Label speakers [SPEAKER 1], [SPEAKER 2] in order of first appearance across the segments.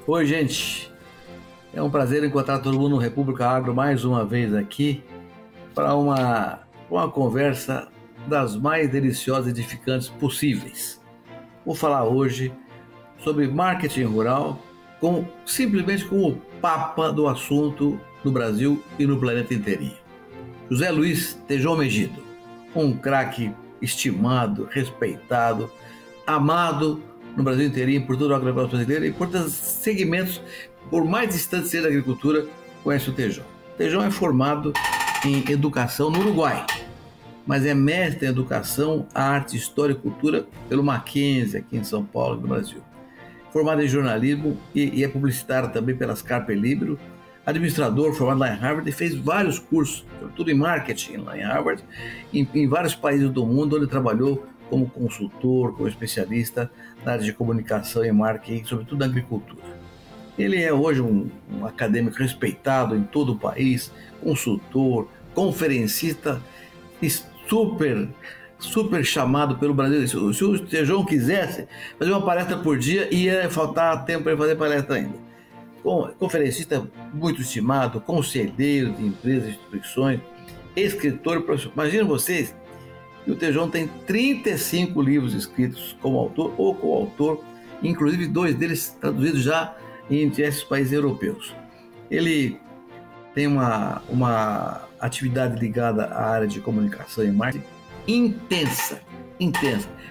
[SPEAKER 1] Oi, gente. É um prazer encontrar todo mundo no República Agro mais uma vez aqui para uma conversa das mais deliciosas e edificantes possíveis. Vou falar hoje sobre marketing rural simplesmente como o papa do assunto no Brasil e no planeta inteirinho. José Luiz Tejon Megido, um craque estimado, respeitado, amado no Brasil inteirinho, por todo o agronegócio brasileiro e por todos os segmentos, por mais distante seja da agricultura, conhece o Tejon. O Tejon é formado em educação no Uruguai, mas é mestre em educação, arte, história e cultura pelo Mackenzie, aqui em São Paulo, no Brasil. Formado em jornalismo e é publicitário também pelas Carpe Libro, administrador formado lá em Harvard e fez vários cursos, sobretudo em marketing lá em Harvard, em vários países do mundo, onde trabalhou como consultor, como especialista na área de comunicação e marketing, sobretudo na agricultura. Ele é hoje um acadêmico respeitado em todo o país, consultor, conferencista e super chamado pelo Brasil. Se o Tejon quisesse fazer uma palestra por dia, ia faltar tempo para ele fazer palestra ainda. Conferencista muito estimado, conselheiro de empresas e instituições, escritor e professor. Imagina vocês, que o Tejon tem 35 livros escritos como autor ou coautor, inclusive 2 deles traduzidos já em diversos países europeus. Ele tem uma atividade ligada à área de comunicação e marketing intensa.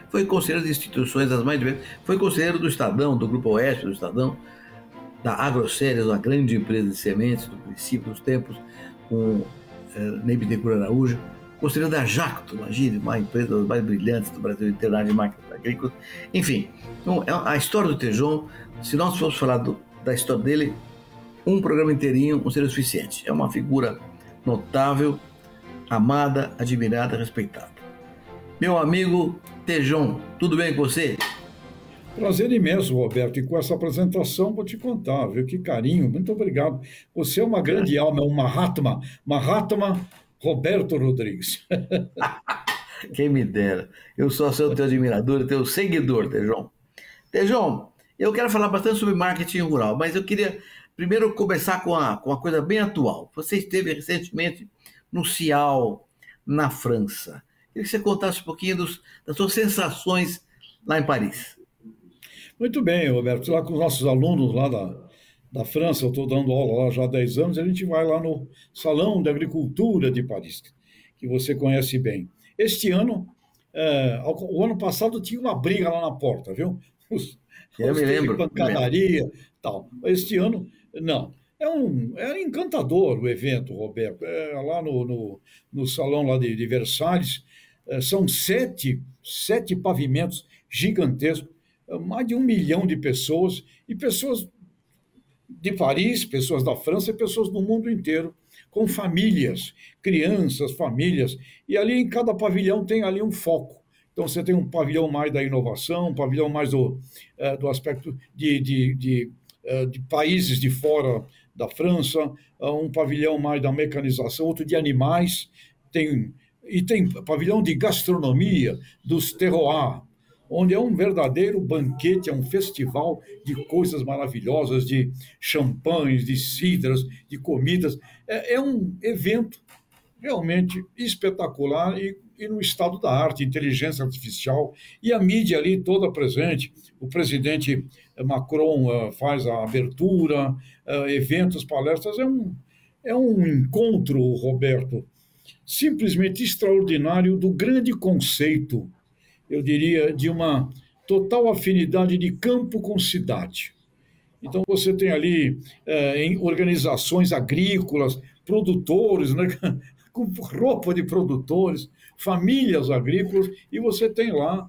[SPEAKER 1] Foi conselheiro de instituições das mais diversas, foi conselheiro do Estadão, do Grupo Oeste do Estadão, da Agroceres, uma grande empresa de sementes do princípio dos tempos, com Ney Bittencourt Araújo, conselheiro da Jacto, imagine, uma empresa das mais brilhantes do Brasil inteiro na área de marketing agrícola. Enfim, então, a história do Tejon, se nós formos falar da história dele, um programa inteirinho não seria o suficiente. É uma figura notável, amada, admirada, respeitada. Meu amigo Tejon, tudo bem com você?
[SPEAKER 2] Prazer imenso, Roberto, e com essa apresentação vou te contar, viu? Que carinho, muito obrigado. Você é uma grande alma, é um Mahatma Roberto Rodrigues.
[SPEAKER 1] Quem me dera. Eu sou seu teu admirador e teu seguidor, Tejon. Tejon, eu quero falar bastante sobre marketing rural, mas eu queria primeiro começar com uma coisa bem atual. Você esteve recentemente no CIAL, na França. Queria que você contasse um pouquinho das suas sensações lá em Paris.
[SPEAKER 2] Muito bem, Roberto. Lá com os nossos alunos lá da França, eu estou dando aula lá já há 10 anos, a gente vai lá no Salão de Agricultura de Paris, que você conhece bem. Este ano, o ano passado tinha uma briga lá na porta, viu?
[SPEAKER 1] Eu me lembro.
[SPEAKER 2] Pancadaria, tal. Este ano, não. É encantador o evento, Roberto. Lá no salão lá de Versalhes, são sete pavimentos gigantescos, mais de 1 milhão de pessoas, e pessoas de Paris, pessoas da França e pessoas do mundo inteiro, com famílias, crianças, famílias, e ali em cada pavilhão tem ali um foco. Então você tem um pavilhão mais da inovação, um pavilhão mais do aspecto de países de fora da França, um pavilhão mais da mecanização, outro de animais, e tem pavilhão de gastronomia, dos terroirs, onde é um verdadeiro banquete, é um festival de coisas maravilhosas, de champanhes, de cidras, de comidas. É um evento realmente espetacular e no estado da arte, inteligência artificial, e a mídia ali toda presente. O presidente Macron faz a abertura, eventos, palestras. É um encontro, Roberto, simplesmente extraordinário do grande conceito, eu diria, de uma total afinidade de campo com cidade. Então você tem ali em organizações agrícolas, produtores, né, com roupa de produtores, famílias agrícolas, e você tem lá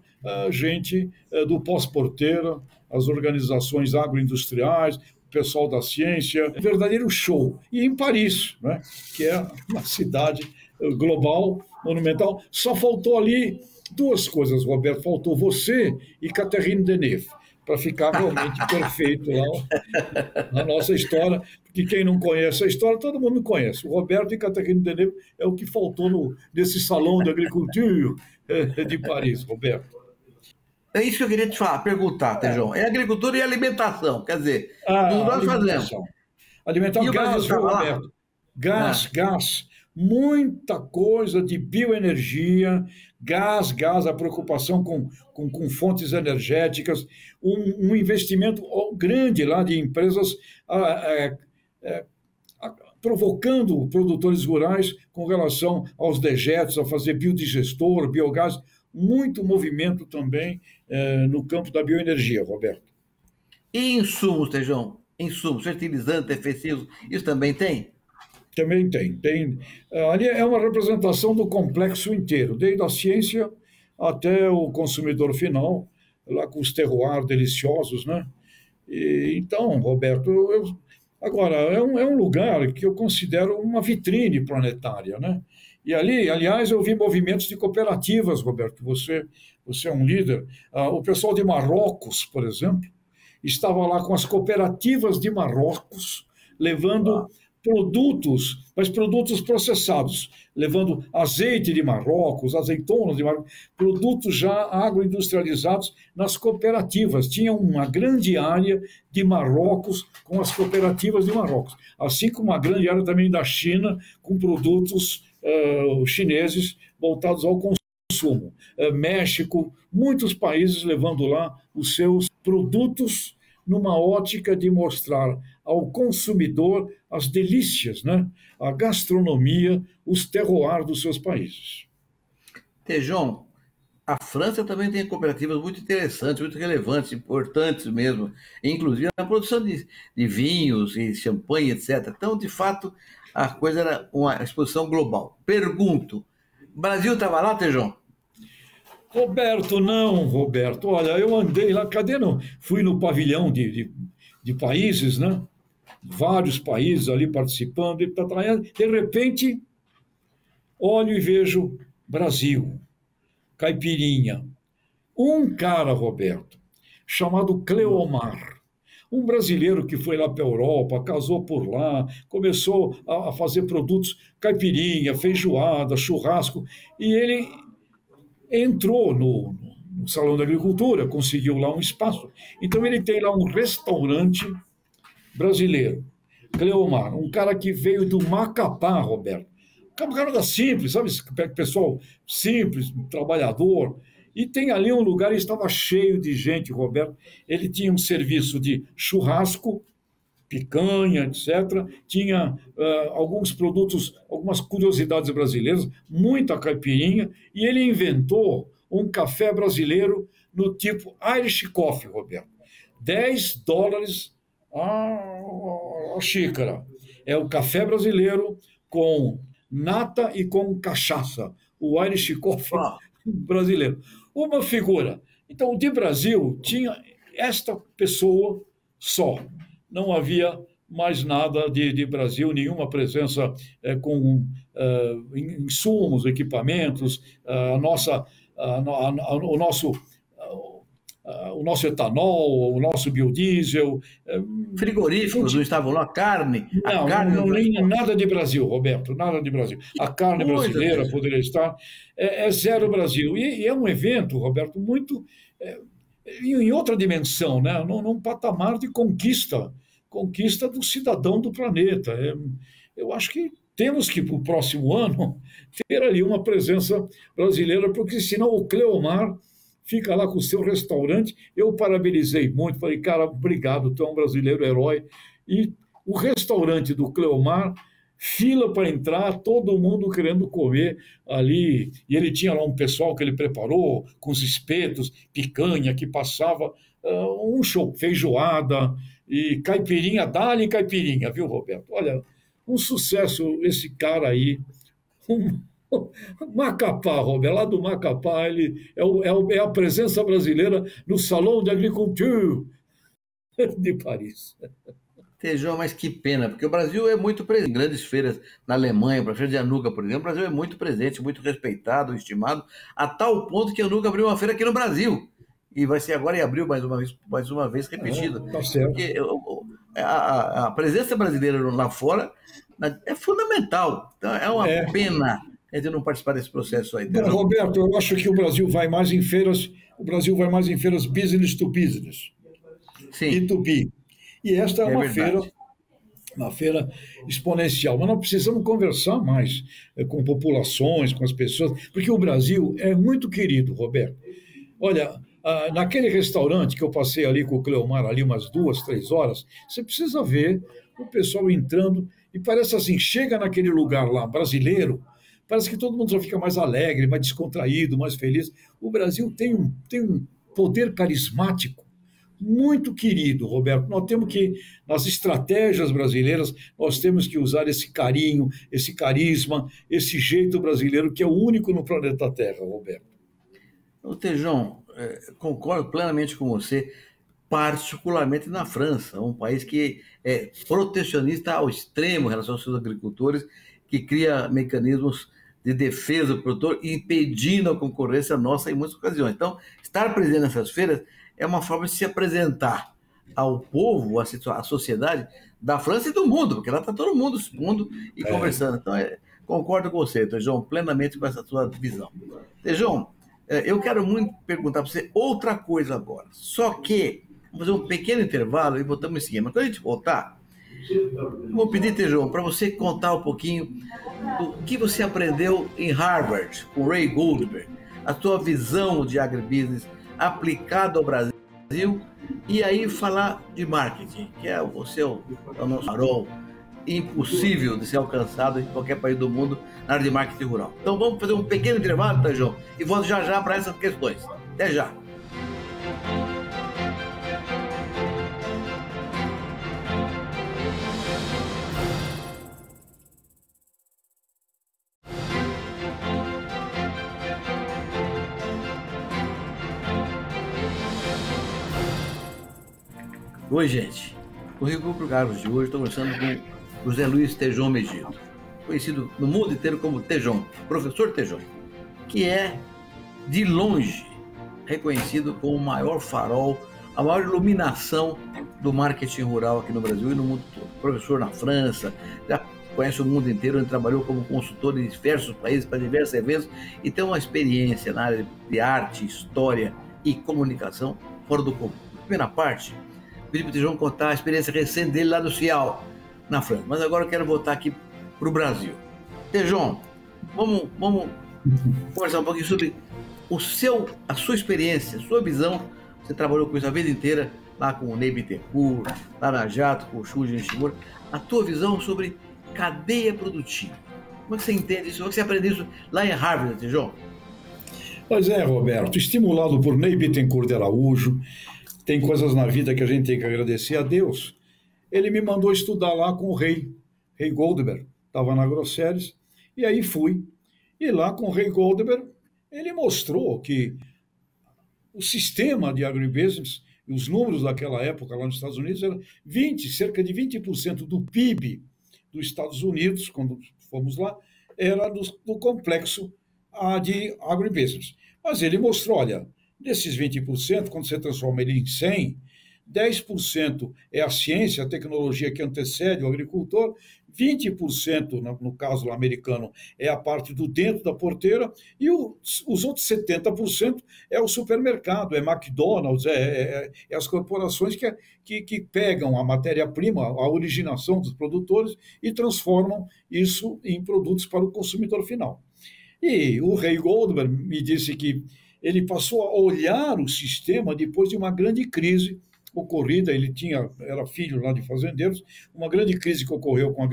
[SPEAKER 2] gente do pós-porteira, as organizações agroindustriais, o pessoal da ciência, um verdadeiro show. E em Paris, né, que é uma cidade global, monumental, só faltou ali 2 coisas, Roberto, faltou você e Catherine Deneuve, para ficar realmente perfeito lá na nossa história, porque quem não conhece a história, todo mundo conhece. O Roberto e Catherine Deneuve é o que faltou nesse salão de agricultura de Paris, Roberto.
[SPEAKER 1] É isso que eu queria te falar, perguntar, Tejão. É agricultura e alimentação, quer dizer, tudo nós fazemos.
[SPEAKER 2] Alimentação. Alimentação,
[SPEAKER 1] E o Brasil
[SPEAKER 2] gás, viu,
[SPEAKER 1] estava lá?
[SPEAKER 2] Roberto? Gás,
[SPEAKER 1] Ah,
[SPEAKER 2] gás. Muita coisa de bioenergia, gás, a preocupação com fontes energéticas, um investimento grande lá de empresas ah, eh, provocando produtores rurais com relação aos dejetos, a fazer biodigestor, biogás, muito movimento também no campo da bioenergia, Roberto.
[SPEAKER 1] e insumos, Tejão? Insumos, fertilizantes, defensivos, isso também tem?
[SPEAKER 2] Também tem. Ali é uma representação do complexo inteiro, desde a ciência até o consumidor final, lá com os terroirs deliciosos, né? Então, Roberto, agora, é um lugar que eu considero uma vitrine planetária, né? E ali, aliás, eu vi movimentos de cooperativas, Roberto, você é um líder. O pessoal de Marrocos, por exemplo, estava lá com as cooperativas de Marrocos, levando produtos, mas produtos processados, levando azeite de Marrocos, azeitonas de Marrocos, produtos já agroindustrializados nas cooperativas. Tinha uma grande área de Marrocos com as cooperativas de Marrocos, assim como uma grande área também da China com produtos chineses voltados ao consumo. México, muitos países levando lá os seus produtos numa ótica de mostrar ao consumidor as delícias, né? A gastronomia, os terroirs dos seus países.
[SPEAKER 1] Tejão, a França também tem cooperativas muito interessantes, muito relevantes, importantes mesmo, inclusive na produção de vinhos e champanhe, etc. Então, de fato, a coisa era uma exposição global. Pergunto, o Brasil estava lá, Tejão?
[SPEAKER 2] Roberto, não, Roberto. Olha, eu andei lá, cadê não? Fui no pavilhão de países, né? Vários países ali participando, e de repente, olho e vejo Brasil, caipirinha. Um cara, Roberto, chamado Cleomar, um brasileiro que foi lá para a Europa, casou por lá, começou a fazer produtos caipirinha, feijoada, churrasco, e ele entrou no Salão da Agricultura, conseguiu lá um espaço. Então ele tem lá um restaurante brasileiro, Cleomar, um cara que veio do Macapá, Roberto. Um cara da simples, sabe? Pessoal simples, trabalhador. E tem ali um lugar, e estava cheio de gente, Roberto. Ele tinha um serviço de churrasco, picanha, etc. Tinha alguns produtos, algumas curiosidades brasileiras, muita caipirinha, e ele inventou um café brasileiro no tipo Irish Coffee, Roberto. US$ 10 a xícara. É o café brasileiro com nata e com cachaça. O Irish Coffee
[SPEAKER 1] Ó,
[SPEAKER 2] brasileiro. Uma figura. Então, de Brasil, tinha esta pessoa só. Não havia mais nada de Brasil, nenhuma presença com insumos, equipamentos, o nosso etanol, o nosso biodiesel.
[SPEAKER 1] frigoríficos não estavam lá, a
[SPEAKER 2] Não,
[SPEAKER 1] carne
[SPEAKER 2] não, nem nada de Brasil, Roberto, nada de Brasil. A carne
[SPEAKER 1] coisa,
[SPEAKER 2] brasileira
[SPEAKER 1] Tejão.
[SPEAKER 2] poderia estar, é zero Brasil. E é um evento, Roberto, muito em outra dimensão, né? Num patamar de conquista do cidadão do planeta. Eu acho que temos que, para o próximo ano, ter ali uma presença brasileira, porque senão o Cleomar fica lá com o seu restaurante. Eu parabenizei muito, falei, cara, obrigado, tu é um brasileiro herói. E o restaurante do Cleomar, fila para entrar, todo mundo querendo comer ali. E ele tinha lá um pessoal que ele preparou, com os espetos, picanha, que passava um show, feijoada e caipirinha, dá-lhe caipirinha, viu, Roberto? Olha, um sucesso esse cara aí. Um, Macapá, Roberto, lá do Macapá, ele é a presença brasileira no Salão de Agriculture de Paris.
[SPEAKER 1] Tejão, mas que pena, porque o Brasil é muito presente em grandes feiras na Alemanha, para a feira de Hanukkah, por exemplo, o Brasil é muito presente, muito respeitado, estimado, a tal ponto que a Hanukkah abriu uma feira aqui no Brasil. E vai ser agora em abril, mais uma vez repetido.
[SPEAKER 2] Tá certo.
[SPEAKER 1] Porque a presença brasileira lá fora é fundamental. Então, é uma
[SPEAKER 2] É.
[SPEAKER 1] pena. é de não participar desse processo aí,
[SPEAKER 2] Bom,
[SPEAKER 1] Tejão.
[SPEAKER 2] Roberto, eu acho que o Brasil vai mais em feiras, business to business,
[SPEAKER 1] Sim,
[SPEAKER 2] B2B. E esta é
[SPEAKER 1] é verdade.
[SPEAKER 2] uma feira exponencial. Mas nós precisamos conversar mais com populações, com as pessoas, porque o Brasil é muito querido, Roberto. Olha, naquele restaurante que eu passei ali com o Cleomar, ali umas 2, 3 horas, você precisa ver o pessoal entrando e parece assim, chega naquele lugar lá, brasileiro, parece que todo mundo já fica mais alegre, mais descontraído, mais feliz. O Brasil tem um poder carismático muito querido, Roberto. Nós temos que, nas estratégias brasileiras, nós temos que usar esse carinho, esse carisma, esse jeito brasileiro que é o único no planeta Terra, Roberto.
[SPEAKER 1] Ô, Tejão, concordo plenamente com você, particularmente na França, um país que é protecionista ao extremo em relação aos seus agricultores, que cria mecanismos de defesa do produtor, impedindo a concorrência nossa em muitas ocasiões. Então, estar presente nessas feiras é uma forma de se apresentar ao povo, à sociedade da França e do mundo, porque lá está todo mundo expondo e conversando. Então, concordo com você, Tejão, plenamente com essa sua visão. Tejão, eu quero muito perguntar para você outra coisa agora. Só que, vamos fazer um pequeno intervalo e voltamos em seguida. Mas quando a gente voltar, vou pedir, Tejão, para você contar um pouquinho do que você aprendeu em Harvard com Ray Goldberg, a sua visão de agribusiness aplicado ao Brasil, e aí falar de marketing, que é o nosso farol impossível de ser alcançado em qualquer país do mundo na área de marketing rural. Então vamos fazer um pequeno intervalo, Tejão, e volto já já para essas questões. Até já. Oi, gente. No Rio Grupo Carlos de hoje, estou conversando com José Luiz Tejão Megido, conhecido no mundo inteiro como Tejão, professor Tejão, que é, de longe, reconhecido como o maior farol, a maior iluminação do marketing rural aqui no Brasil e no mundo todo. Professor na França, já conhece o mundo inteiro, ele trabalhou como consultor em diversos países, para diversos eventos, e tem uma experiência na área de arte, história e comunicação fora do comum. Na primeira parte, pedi para o Tejão contar a experiência recente dele lá no Cial, na França. Mas agora eu quero voltar aqui para o Brasil. Tejão, vamos conversar um pouquinho sobre a sua experiência, a sua visão. Você trabalhou com isso a vida inteira, lá com o Ney Bittencourt, lá na Jato, com o Shuji Nishimura. A tua visão sobre cadeia produtiva. Como é que você entende isso? Como é que você aprendeu isso lá em Harvard, Tejão?
[SPEAKER 2] Pois é, Roberto, estimulado por Ney Bittencourt de Araújo, tem coisas na vida que a gente tem que agradecer a Deus. Ele me mandou estudar lá com o Ray Goldberg, estava na Grosseries, e aí fui. E lá com o Ray Goldberg, ele mostrou que o sistema de agribusiness, e os números daquela época lá nos Estados Unidos, eram cerca de 20% do PIB dos Estados Unidos, quando fomos lá, era do complexo de agribusiness. Mas ele mostrou, olha, desses 20%, quando você transforma ele em 100, 10% é a ciência, a tecnologia que antecede o agricultor, 20%, no caso americano, é a parte do dentro da porteira, e os outros 70% é o supermercado, é McDonald's, é as corporações que pegam a matéria-prima, a originação dos produtores e transformam isso em produtos para o consumidor final. E o Ray Goldberg me disse que ele passou a olhar o sistema depois de uma grande crise ocorrida, era filho lá de fazendeiros, uma grande crise que ocorreu com a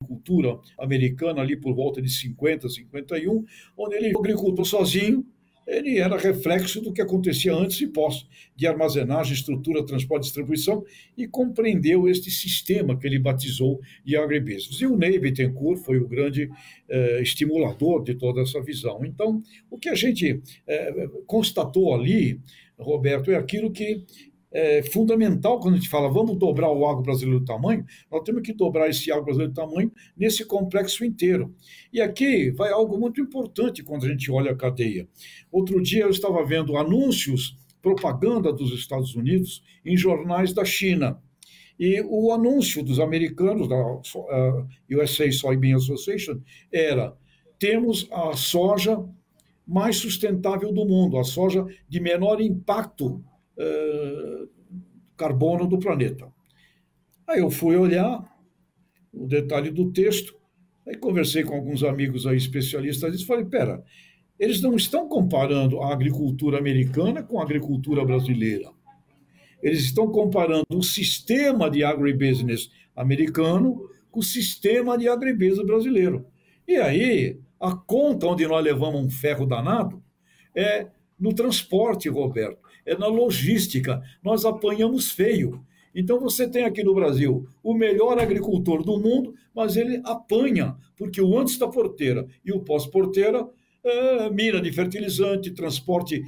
[SPEAKER 2] agricultura americana ali por volta de 50, 51, onde ele agricultor sozinho, ele era reflexo do que acontecia antes e pós, de armazenagem, estrutura, transporte e distribuição, e compreendeu este sistema que ele batizou de agribusiness. E o Ney Bittencourt foi o grande estimulador de toda essa visão. Então, o que a gente constatou ali, Roberto, é aquilo que é fundamental quando a gente fala vamos dobrar o agro brasileiro do tamanho, nós temos que dobrar esse agro brasileiro do tamanho nesse complexo inteiro. E aqui vai algo muito importante quando a gente olha a cadeia. Outro dia eu estava vendo anúncios, propaganda dos Estados Unidos em jornais da China. E o anúncio dos americanos, da USA Soybean Association, era temos a soja mais sustentável do mundo, a soja de menor impacto carbono do planeta. Aí eu fui olhar o detalhe do texto, aí conversei com alguns amigos aí especialistas e falei, pera, eles não estão comparando a agricultura americana com a agricultura brasileira. Eles estão comparando o sistema de agribusiness americano com o sistema de agribusiness brasileiro. E aí, a conta onde nós levamos um ferro danado é no transporte, Roberto, é na logística. Nós apanhamos feio. Então, você tem aqui no Brasil o melhor agricultor do mundo, mas ele apanha, porque o antes da porteira e o pós-porteira, mina de fertilizante, transporte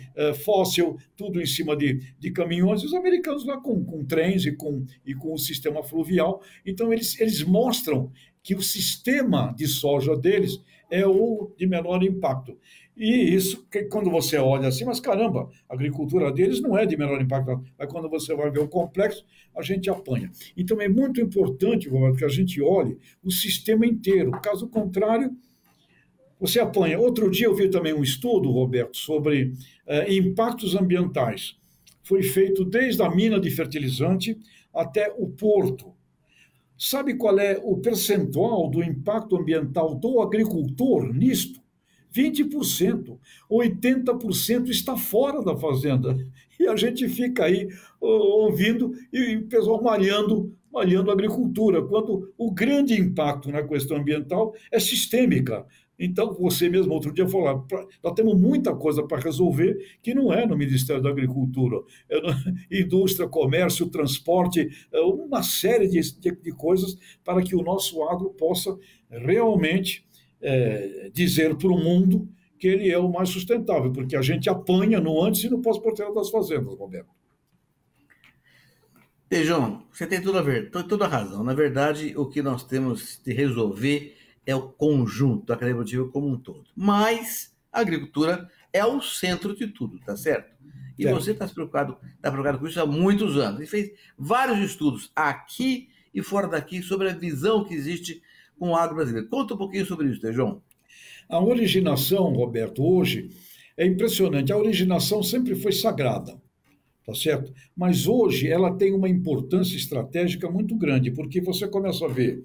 [SPEAKER 2] fóssil, tudo em cima de caminhões, e os americanos lá com trens e com o sistema fluvial. Então, eles mostram que o sistema de soja deles é o de menor impacto. E isso, quando você olha assim, mas caramba, a agricultura deles não é de menor impacto, mas quando você vai ver o complexo, a gente apanha. Então é muito importante, Roberto, que a gente olhe o sistema inteiro. Caso contrário, você apanha. Outro dia eu vi também um estudo, Roberto, sobre impactos ambientais. Foi feito desde a mina de fertilizante até o porto. Sabe qual é o percentual do impacto ambiental do agricultor nisto? 20%, 80% está fora da fazenda. E a gente fica aí ouvindo e o pessoal malhando a agricultura, quando o grande impacto na questão ambiental é sistêmica. Então, você mesmo outro dia falou, nós temos muita coisa para resolver que não é no Ministério da Agricultura. É na indústria, comércio, transporte, uma série de coisas para que o nosso agro possa realmente dizer para o mundo que ele é o mais sustentável, porque a gente apanha no antes e no pós-porteiro das fazendas, Roberto.
[SPEAKER 1] João, você tem toda a razão. Na verdade, o que nós temos de resolver é o conjunto da cadeia produtiva como um todo. Mas a agricultura é o centro de tudo, tá certo? E você está preocupado com isso há muitos anos. E fez vários estudos aqui e fora daqui sobre a visão que existe com o agro brasileiro. Conta um pouquinho sobre isso, João.
[SPEAKER 2] A originação, Roberto, hoje é impressionante. A originação sempre foi sagrada, tá certo? Mas hoje ela tem uma importância estratégica muito grande, porque você começa a ver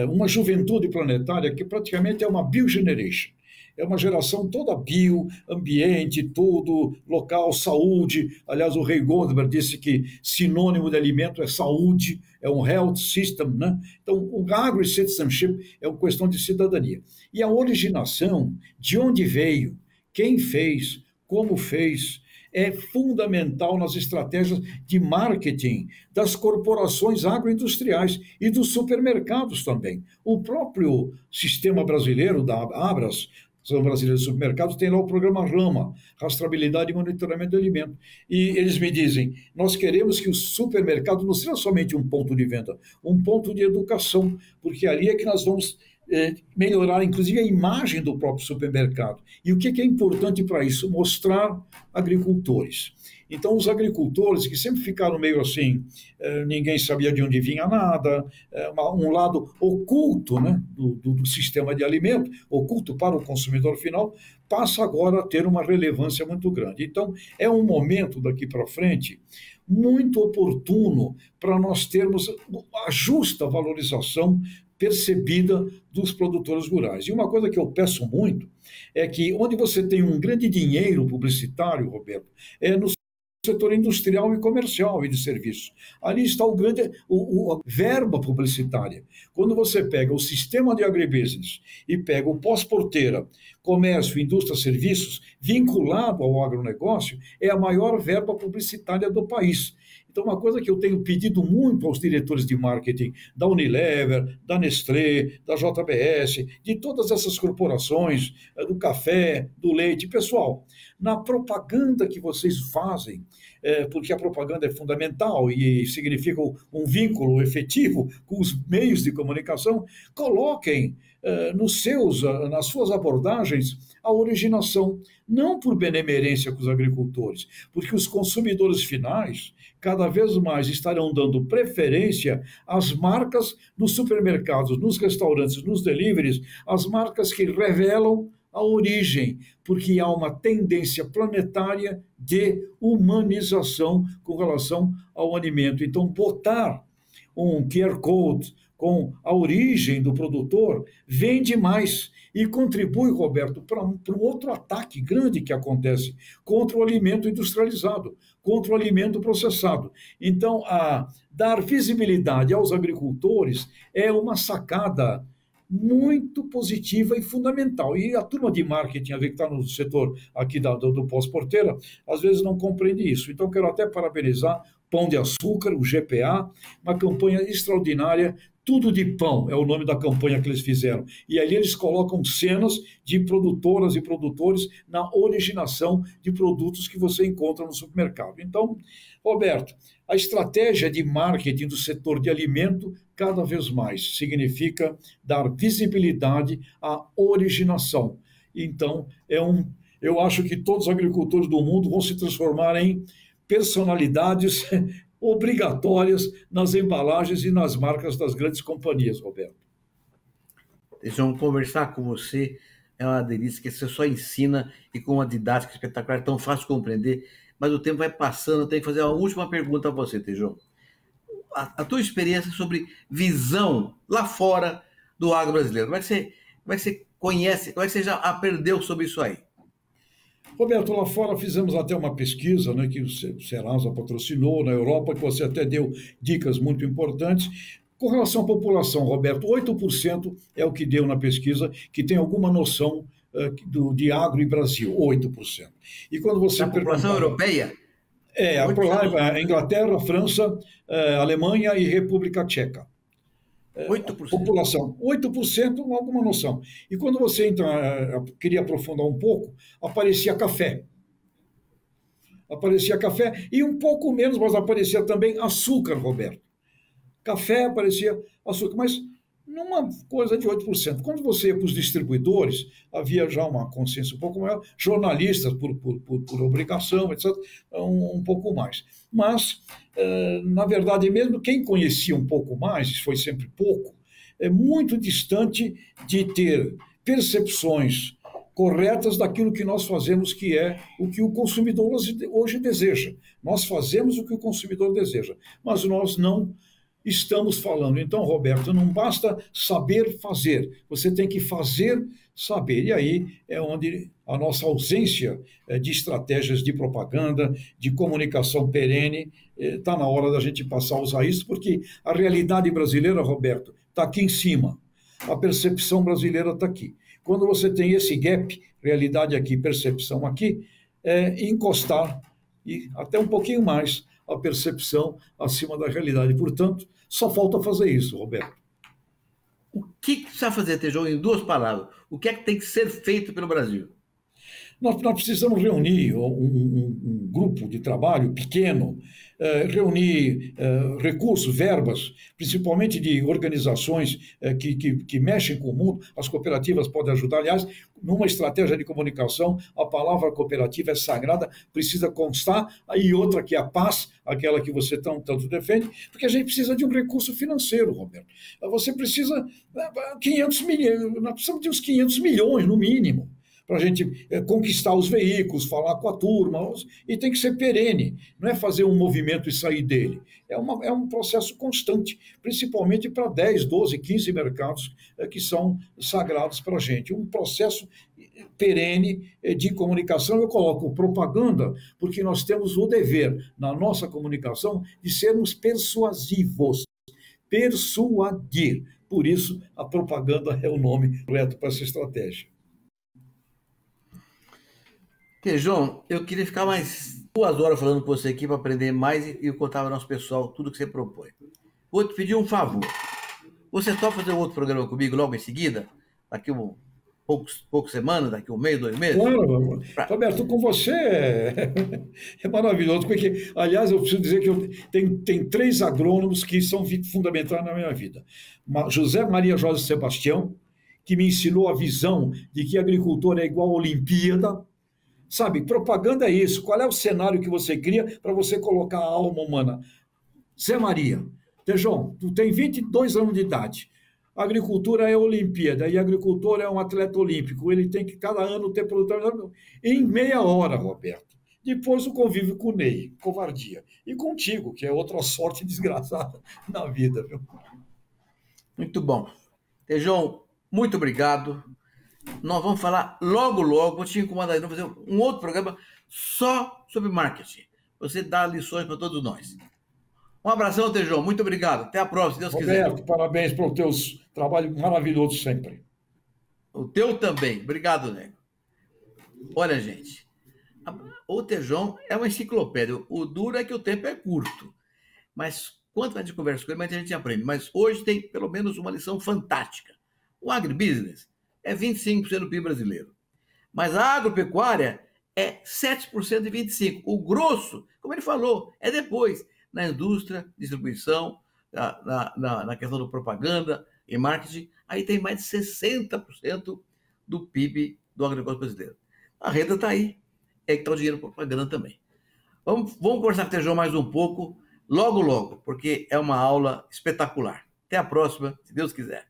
[SPEAKER 2] uma juventude planetária que praticamente é uma biogeneration. É uma geração toda bio, ambiente, tudo, local, saúde. Aliás, o Ray Goldberg disse que sinônimo de alimento é saúde, é um health system, né? Então, o agri-citizenship é uma questão de cidadania. E a originação, de onde veio, quem fez, como fez, é fundamental nas estratégias de marketing das corporações agroindustriais e dos supermercados também. O próprio sistema brasileiro da Abras, Associação Brasileira de Supermercados, tem lá o programa RAMA, Rastreabilidade e Monitoramento de Alimento. E eles me dizem, nós queremos que o supermercado não seja somente um ponto de venda, um ponto de educação, porque ali é que nós vamos melhorar, inclusive, a imagem do próprio supermercado. E o que é importante para isso? Mostrar agricultores. Então, os agricultores, que sempre ficaram meio assim, ninguém sabia de onde vinha nada, um lado oculto, né, do sistema de alimento, oculto para o consumidor final, passa agora a ter uma relevância muito grande. Então, é um momento daqui para frente muito oportuno para nós termos a justa valorização percebida dos produtores rurais. E uma coisa que eu peço muito é que onde você tem um grande dinheiro publicitário, Roberto, é no setor industrial e comercial e de serviços. Ali está a verba publicitária. Quando você pega o sistema de agribusiness e pega o pós-porteira, comércio, indústria, serviços, vinculado ao agronegócio, é a maior verba publicitária do país. Então, uma coisa que eu tenho pedido muito aos diretores de marketing da Unilever, da Nestlé, da JBS, de todas essas corporações, do café, do leite, pessoal, na propaganda que vocês fazem, porque a propaganda é fundamental e significa um vínculo efetivo com os meios de comunicação, coloquem nas suas abordagens, a originação, não por benemerência com os agricultores, porque os consumidores finais cada vez mais estarão dando preferência às marcas nos supermercados, nos restaurantes, nos deliveries, as marcas que revelam a origem, porque há uma tendência planetária de humanização com relação ao alimento. Então, botar um QR Code com a origem do produtor vende mais e contribui, Roberto, para um outro ataque grande que acontece contra o alimento industrializado, contra o alimento processado. Então, dar visibilidade aos agricultores é uma sacada muito positiva e fundamental. E a turma de marketing, a ver que está no setor aqui do Pós-Porteira, às vezes não compreende isso. Então, quero até parabenizar Pão de Açúcar, o GPA, uma campanha extraordinária. Tudo de Pão é o nome da campanha que eles fizeram. E ali eles colocam cenas de produtoras e produtores na originação de produtos que você encontra no supermercado. Então, Roberto, a estratégia de marketing do setor de alimento, cada vez mais, significa dar visibilidade à originação. Então, eu acho que todos os agricultores do mundo vão se transformar em personalidades obrigatórias nas embalagens e nas marcas das grandes companhias, Roberto.
[SPEAKER 1] Deixa eu conversar com você, é uma delícia, que você só ensina e com uma didática espetacular, é tão fácil de compreender, mas o tempo vai passando, eu tenho que fazer uma última pergunta a você, Tejão. A tua experiência sobre visão lá fora do agro brasileiro, como é que você conhece, como é que você já aprendeu sobre isso aí?
[SPEAKER 2] Roberto, lá fora fizemos até uma pesquisa, né, que o Serasa patrocinou na Europa, que você até deu dicas muito importantes. Com relação à população, Roberto, 8% é o que deu na pesquisa, que tem alguma noção de agro e Brasil, 8%. E quando você
[SPEAKER 1] a população europeia?
[SPEAKER 2] A Inglaterra, França, Alemanha e República Tcheca.
[SPEAKER 1] 8%.
[SPEAKER 2] População, 8%, alguma noção. E quando você queria aprofundar um pouco, aparecia café. Aparecia café e um pouco menos, mas aparecia também açúcar, Roberto. Café aparecia açúcar, mas numa coisa de 8%. Quando você ia para os distribuidores, havia já uma consciência um pouco maior, jornalistas por obrigação, etc., um pouco mais. Mas, na verdade, mesmo quem conhecia um pouco mais, isso foi sempre pouco, é muito distante de ter percepções corretas daquilo que nós fazemos, que é o que o consumidor hoje deseja. Nós fazemos o que o consumidor deseja, mas nós não estamos falando. Então, Roberto, não basta saber fazer, você tem que fazer saber. E aí é onde a nossa ausência de estratégias de propaganda, de comunicação perene, está na hora da gente passar a usar isso, porque a realidade brasileira, Roberto, está aqui em cima. A percepção brasileira está aqui. Quando você tem esse gap, realidade aqui, percepção aqui, encostar e até um pouquinho mais a percepção acima da realidade. Portanto, só falta fazer isso, Roberto.
[SPEAKER 1] O que precisa fazer, Tejão, em duas palavras? O que é que tem que ser feito pelo Brasil?
[SPEAKER 2] Nós precisamos reunir um grupo de trabalho pequeno, reunir recursos, verbas, principalmente de organizações que mexem com o mundo. As cooperativas podem ajudar. Aliás, numa estratégia de comunicação, a palavra cooperativa é sagrada, precisa constar. E outra que é a paz, aquela que você tanto defende, porque a gente precisa de um recurso financeiro, Roberto. Você precisa 500 milhões, nós precisamos de uns 500 milhões, no mínimo, para a gente conquistar os veículos, falar com a turma, e tem que ser perene, não é fazer um movimento e sair dele. É um processo constante, principalmente para 10, 12, 15 mercados que são sagrados para a gente. Um processo perene de comunicação. Eu coloco propaganda, porque nós temos o dever, na nossa comunicação, de sermos persuasivos, persuadir. Por isso, a propaganda é o nome correto para essa estratégia.
[SPEAKER 1] Tejão, eu queria ficar mais 2 horas falando com você aqui para aprender mais e contar para o nosso pessoal tudo que você propõe. Vou te pedir um favor. Você topa fazer um outro programa comigo logo em seguida? Daqui poucas semanas, daqui um mês, 2 meses?
[SPEAKER 2] Claro, Roberto, com você é maravilhoso, porque, aliás, eu preciso dizer que eu tenho 3 agrônomos que são fundamentais na minha vida. José Maria Jorge Sebastião, que me ensinou a visão de que agricultor é igual a Olimpíada. Sabe, propaganda é isso. Qual é o cenário que você cria para você colocar a alma humana? Zé Maria, Tejão, tu tem 22 anos de idade. A agricultura é Olimpíada e agricultor é um atleta olímpico. Ele tem que cada ano ter produção em meia hora, Roberto. Depois o convívio com o Ney, covardia. E contigo, que é outra sorte desgraçada na vida, viu?
[SPEAKER 1] Muito bom. Tejão, muito obrigado. Nós vamos falar logo, logo. Vou te incomodar de fazer um outro programa só sobre marketing. Você dá lições para todos nós. Um abração, Tejão. Muito obrigado. Até a próxima, se Deus quiser.
[SPEAKER 2] Roberto, parabéns pelo teu trabalho maravilhoso sempre.
[SPEAKER 1] O teu também. Obrigado, Nego. Olha, gente, o Tejão é uma enciclopédia. O duro é que o tempo é curto. Mas quanto a gente conversa com ele, a gente aprende. Mas hoje tem pelo menos uma lição fantástica. O agribusiness é 25% do PIB brasileiro. Mas a agropecuária é 7% de 25%. O grosso, como ele falou, é depois. Na indústria, distribuição, na questão da propaganda e marketing, aí tem mais de 60% do PIB do agronegócio brasileiro. A renda está aí, é que está o dinheiro para propaganda também. Vamos conversar com o Tejão mais um pouco, logo, logo, porque é uma aula espetacular. Até a próxima, se Deus quiser.